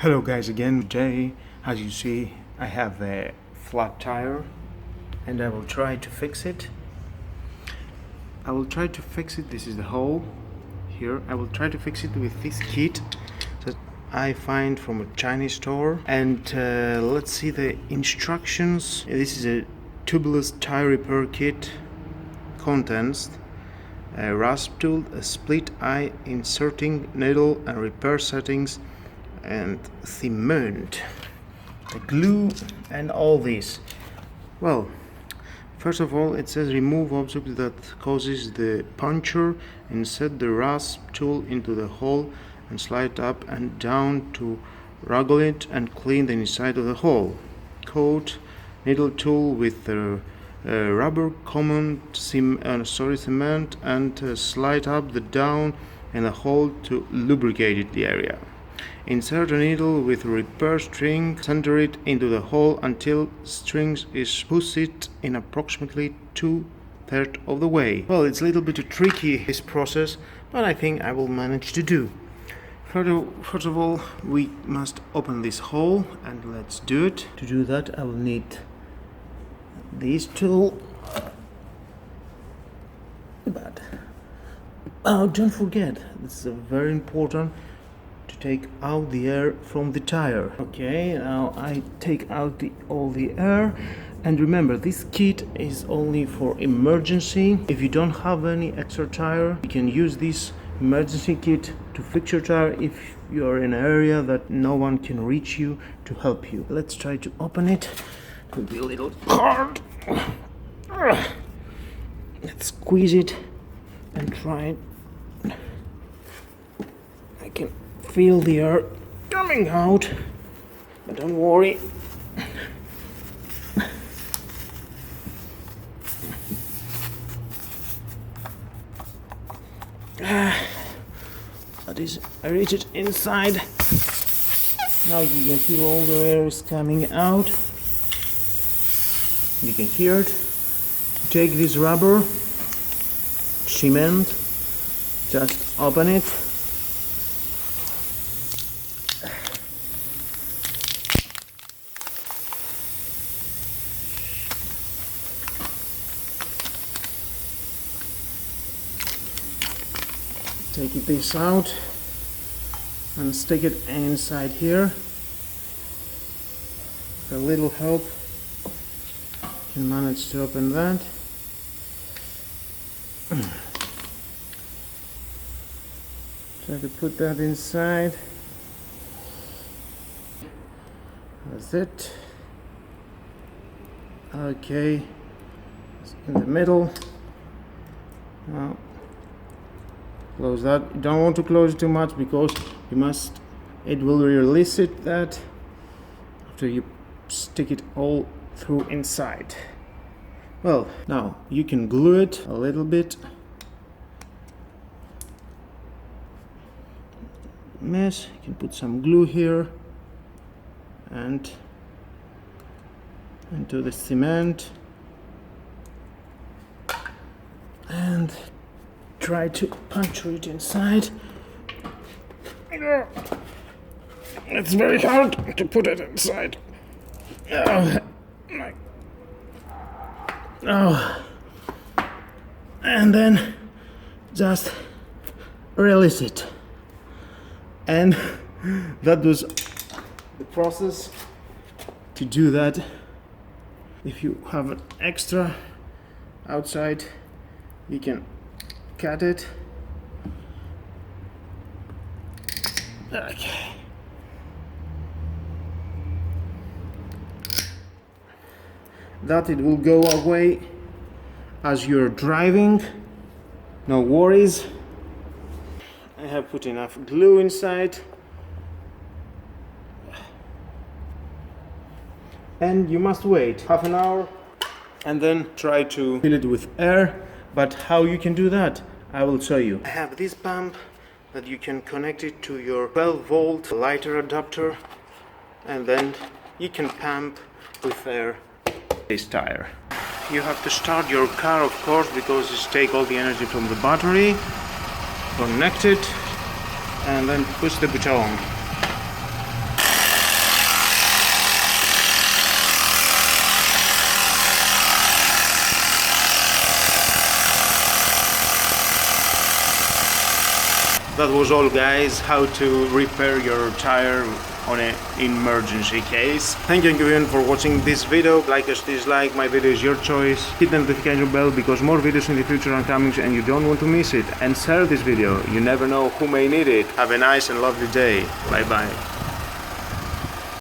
Hello guys again. Today, as you see, I have a flat tire and I will try to fix it. This is the hole here. I will try to fix it with this kit that I find from a Chinese store. And let's see the instructions. This is a tubeless tire repair kit. Contents: a rasp tool, a split eye, inserting needle and repair settings, and cement, the glue, and all this. Well, first of all, it says remove object that causes the puncture, insert the rasp tool into the hole and slide up and down to wriggle it and clean the inside of the hole. Coat needle tool with the rubber cement and slide up the down in the hole to lubricate the area. Insert a needle with a repair string, center it into the hole until string is pushed in approximately 2/3 of the way. Well, it's a little bit tricky, this process, but I think I will manage to do. First of all, we must open this hole, and let's do it. To do that, I will need this tool. But don't forget, this is very important, to take out the air from the tire. Okay, now I take out all the air, and remember, this kit is only for emergency. If you don't have any extra tire, you can use this emergency kit to fix your tire if you are in an area that no one can reach you to help you. Let's try to open it. It will be a little hard. Let's squeeze it and try it. I can feel the air coming out, but don't worry. That is, I reach it inside. Now you can feel all the air is coming out. You can hear it. Take this rubber cement, just open it. Take this out and stick it inside here. With a little help, you can manage to open that. Try to put that inside. That's it. Okay, it's in the middle. Now close that. You don't want to close it too much because it will release that after you stick it all through inside. Well, now you can glue it a little bit. Mess, you can put some glue here and into the cement and try to puncture it inside. It's very hard to put it inside. And then just release it. And that was the process to do that. If you have an extra outside, you can cut it. Okay. That it will go away as you're driving. No worries. I have put enough glue inside. And you must wait half an hour and then try to fill it with air. But how you can do that, I will show you. I have this pump that you can connect it to your 12-volt lighter adapter, and then you can pump with air this tire. You have to start your car, of course, because it takes all the energy from the battery. Connect it and then push the button. that was all, guys, how to repair your tire on an emergency case. Thank you again for watching this video. Like or dislike, my video is your choice. Hit the notification bell because more videos in the future are coming and you don't want to miss it. And share this video, you never know who may need it. Have a nice and lovely day. Bye bye.